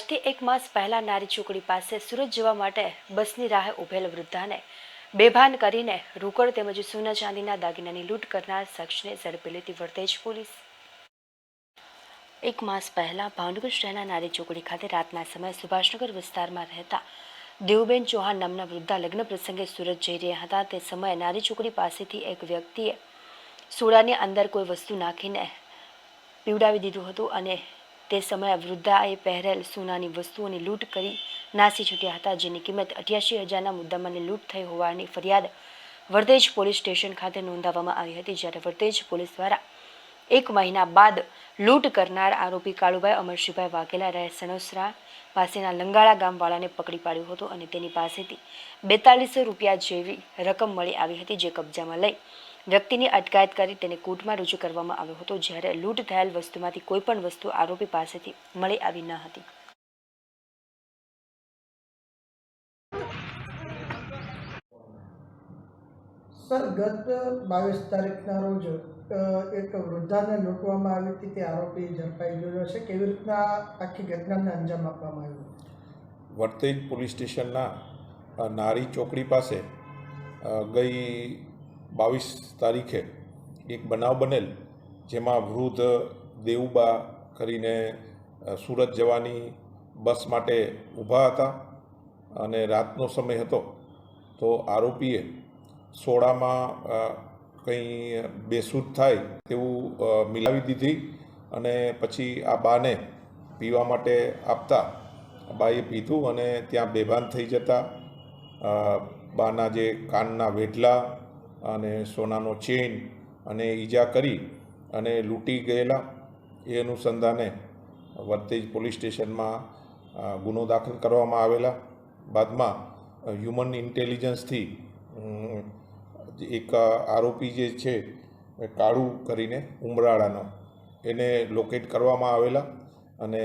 આજથી 1 માસ પહેલા નારી ચોકડી પાસે સુરત જવા માટે બસની રાહે ઉભેલ વૃદ્ધાને બેભાન કરીને રોકડ તેમજ સોના ચાંદીના દાગીનાની લૂંટ કરનાર શખ્સને ઝડપી લેતી વર્તેજ પોલીસ। 1 માસ પહેલા ભાવનગર શહેરના નારી ચોકડી ખાતે રાતના સમયે સુભાષનગર વિસ્તારમાં રહેતા દેવુબેન ચૌહાણ નામના વૃદ્ધા લગ્ન પ્રસંગે સુરત જઈ રહ્યા હતા। તે સમયે નારી ચોકડી પાસેથી એક વ્યક્તિએ સોડાની અંદર કોઈ વસ્તુ નાખીને પીવડાવી દીધું હતું અને તે સમયે વૃદ્ધાએ પહેરેલ સોનાની વસ્તુઓની લૂંટ કરી નાસી છૂટ્યા હતા, જેની કિંમત 88,000ના મુદ્દામાલની લૂંટ થઈ હોવાની ફરિયાદ વર્તેજ પોલીસ સ્ટેશન ખાતે નોંધાવવામાં આવી હતી। જ્યારે વર્તેજ પોલીસ દ્વારા 1 મહિના બાદ લૂંટ કરનાર આરોપી કાળુભાઈ અમરશીભાઈ વાઘેલા રહે સણોસરા પાસેના લંગાળા ગામવાળાને પકડી પાડ્યો હતો અને તેની પાસેથી 4200 રૂપિયા જેવી રકમ મળી આવી હતી, જે કબજામાં લઈ વ્યક્તિની અટકાયત કરી તેને કોર્ટમાં રજૂ કરવામાં આવ્યો હતો। જ્યારે લૂંટ થયેલ વસ્તુમાંથી કોઈ પણ વસ્તુ આરોપી પાસેથી મળી આવી ન હતી। સર, ગત 22 તારીખના રોજ એક વૃદ્ધાને લૂંટવામાં આવી હતી, તે આરોપી ઝડપાઈ ગયો છે। કેવી રીતના આખી ઘટનાને અંજામ આપવામાં આવ્યો? વર્તેજ પોલીસ સ્ટેશનના નારી ચોકડી પાસે ગઈ 22 તારીખે એક બનાવ બનેલ, જેમાં વૃદ્ધ દેવુબા કરીને સુરત જવાની બસ માટે ઊભા હતા અને રાતનો સમય હતો। તો આરોપીએ સોડામાં કંઈ બેસૂદ થાય તેવું મિલાવી દીધી અને પછી આ બાને પીવા માટે આપતા બાએ પીધું અને ત્યાં બેભાન થઈ જતા બાના જે કાનના વેઢલા અને સોનાનો ચેઇન અને ઈજા કરી અને લૂંટી ગયેલા। એ અનુસંધાને વર્તેજ પોલીસ સ્ટેશનમાં ગુનો દાખલ કરવામાં આવેલા। બાદમાં હ્યુમન ઇન્ટેલિજન્સથી એક આરોપી જે છે કાળુ કરીને ઉમરાળાનો, એને લોકેટ કરવામાં આવેલા અને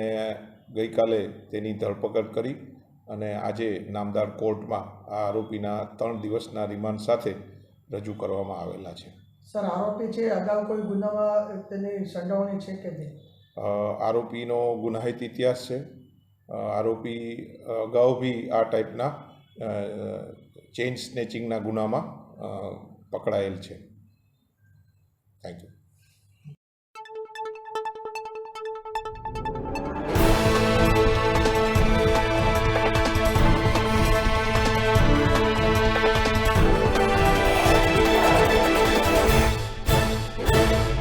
ગઈકાલે તેની ધરપકડ કરી અને આજે નામદાર કોર્ટમાં આ આરોપીના 3 દિવસના રિમાન્ડ સાથે રજૂ કરવામાં આવેલા છે। સર, આરોપી છે અગાઉ કોઈ ગુનામાં તેની સંડોવણી છે કે નહીં? આરોપીનો ગુનાહિત ઇતિહાસ છે। આરોપી અગાઉ બી આ ટાઈપના ચેઇન સ્નેચિંગના ગુનામાં પકડાયેલ છે। Thank you.